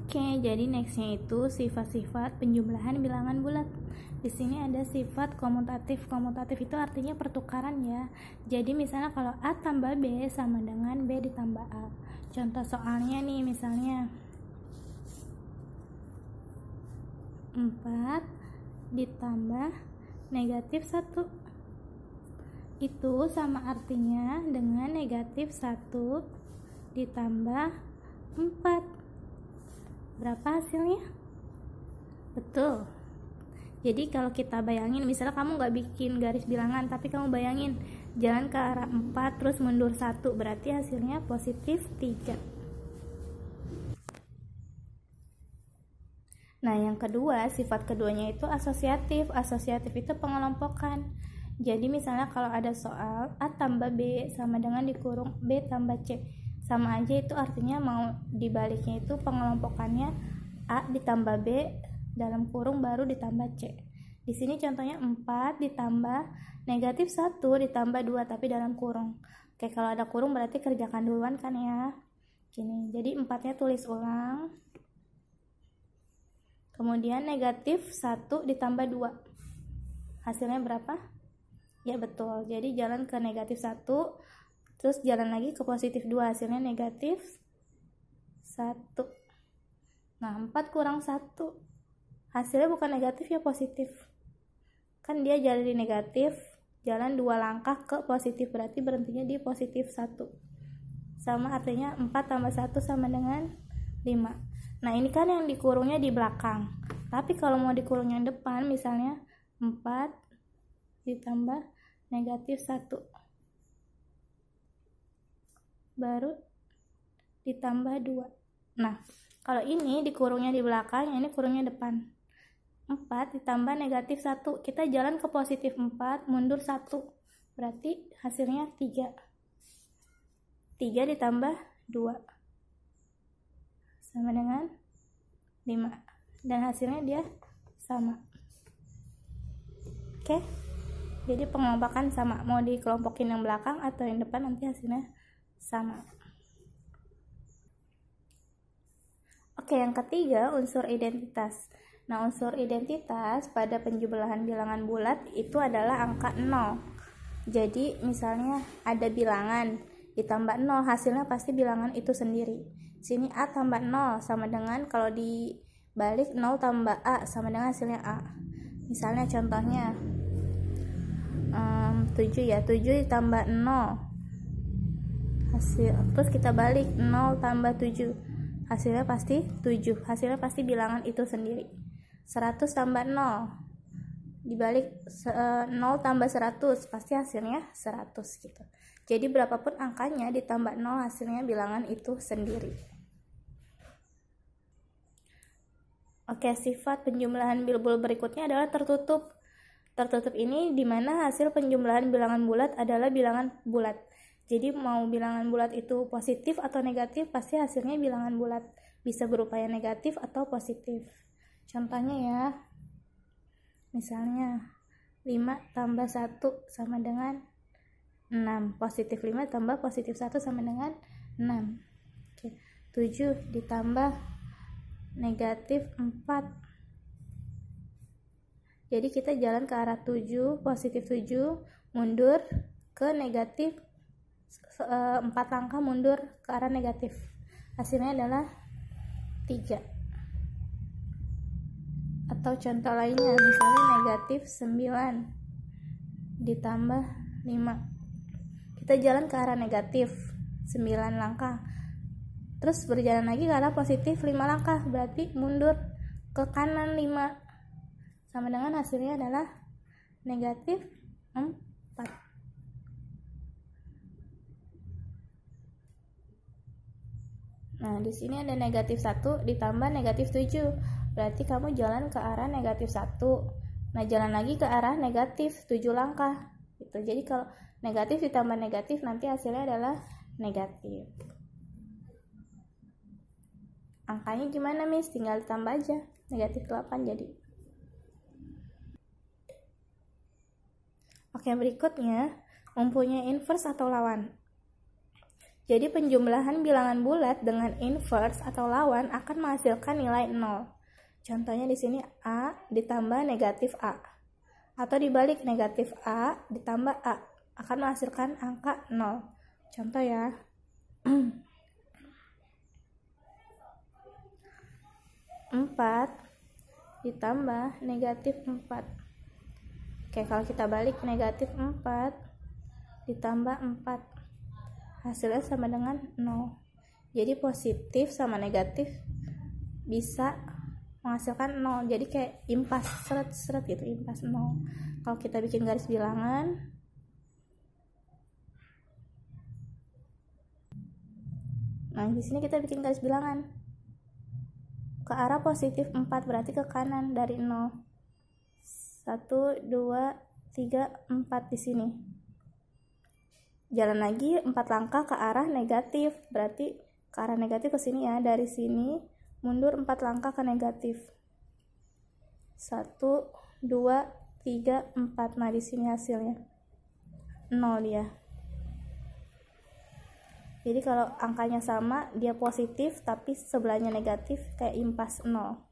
Oke, jadi nextnya itu sifat-sifat penjumlahan bilangan bulat. Di sini ada sifat komutatif. Komutatif itu artinya pertukaran ya. Jadi misalnya kalau A tambah B sama dengan B ditambah A. Contoh soalnya nih misalnya 4 ditambah negatif 1. Itu sama artinya dengan negatif 1 ditambah 4. Berapa hasilnya? Betul. Jadi kalau kita bayangin, misalnya kamu nggak bikin garis bilangan, tapi kamu bayangin jalan ke arah 4 terus mundur 1, berarti hasilnya positif 3. Nah, yang kedua, sifat keduanya itu asosiatif. Asosiatif itu pengelompokan. Jadi misalnya kalau ada soal A tambah B sama dengan dikurung B tambah C, sama aja, itu artinya mau dibaliknya itu pengelompokannya A ditambah B dalam kurung baru ditambah C. Di sini contohnya 4 ditambah negatif 1 ditambah 2 tapi dalam kurung. Oke, kalau ada kurung berarti kerjakan duluan kan ya. Gini, jadi 4-nya tulis ulang. Kemudian negatif 1 ditambah 2. Hasilnya berapa? Ya betul, jadi jalan ke negatif 1, terus jalan lagi ke positif 2, hasilnya negatif 1. Nah, 4 kurang 1, hasilnya bukan negatif ya, positif. Kan dia jadi negatif, jalan 2 langkah ke positif, berarti berhentinya di positif 1. Sama artinya 4 tambah 1 sama dengan 5. Nah, ini kan yang dikurungnya di belakang. Tapi kalau mau dikurung yang depan, misalnya 4 ditambah negatif 1. Baru ditambah 2. Nah, kalau ini dikurungnya di belakang, ini kurungnya depan. 4 ditambah negatif 1. Kita jalan ke positif 4, mundur 1. Berarti hasilnya 3. 3 ditambah 2. Sama dengan 5. Dan hasilnya dia sama. Oke? Jadi pengelompokan sama. Mau dikelompokin yang belakang atau yang depan, nanti hasilnya sama. Oke, yang ketiga unsur identitas. Nah, unsur identitas pada penjumlahan bilangan bulat itu adalah angka 0. Jadi misalnya ada bilangan ditambah 0, hasilnya pasti bilangan itu sendiri. Sini A tambah 0 sama dengan, kalau dibalik 0 tambah A sama dengan hasilnya A. Misalnya contohnya 7 ya, 7 ditambah 0 hasil, terus kita balik 0 tambah 7, hasilnya pasti 7, hasilnya pasti bilangan itu sendiri. 100 tambah 0 dibalik 0 tambah 100, pasti hasilnya 100 gitu. Jadi berapapun angkanya ditambah 0, hasilnya bilangan itu sendiri. Oke, sifat penjumlahan bilbul berikutnya adalah tertutup. Tertutup ini dimana hasil penjumlahan bilangan bulat adalah bilangan bulat. Jadi mau bilangan bulat itu positif atau negatif, pasti hasilnya bilangan bulat. Bisa berupa yang negatif atau positif. Contohnya ya, misalnya 5 tambah 1 sama dengan 6. Positif 5 tambah positif 1 sama dengan 6. Oke. 7 ditambah negatif 4. Jadi kita jalan ke arah 7, positif 7, mundur ke negatif 4 langkah, mundur ke arah negatif. Hasilnya adalah 3. Atau contoh lainnya, misalnya negatif 9 ditambah 5. Kita jalan ke arah negatif 9 langkah. Terus berjalan lagi ke arah positif 5 langkah, berarti mundur ke kanan 5. Sama dengan hasilnya adalah negatif 4. Nah, di sini ada negatif 1 ditambah negatif 7. Berarti kamu jalan ke arah negatif 1. Nah, jalan lagi ke arah negatif 7 langkah. Gitu. Jadi kalau negatif ditambah negatif, nanti hasilnya adalah negatif. Angkanya gimana, Miss? Tinggal ditambah aja. Negatif 8 jadi. Oke, berikutnya mempunyai inverse atau lawan. Jadi penjumlahan bilangan bulat dengan inverse atau lawan akan menghasilkan nilai 0. Contohnya di sini A ditambah negatif A. Atau dibalik, negatif A ditambah A akan menghasilkan angka 0. Contoh ya. 4 ditambah negatif 4. Oke, kalau kita balik, negatif 4 ditambah 4 hasilnya sama dengan 0. Jadi positif sama negatif bisa menghasilkan 0. Jadi kayak impas, seret gitu, impas 0. Kalau kita bikin garis bilangan, nah di sini kita bikin garis bilangan ke arah positif 4, berarti ke kanan dari 0. 1, 2, 3, 4 di sini. Jalan lagi 4 langkah ke arah negatif, berarti ke arah negatif ke sini ya. Dari sini mundur 4 langkah ke negatif. 1, 2, 3, 4. Nah, di sini hasilnya 0 dia. Jadi kalau angkanya sama, dia positif tapi sebelahnya negatif, kayak impas 0.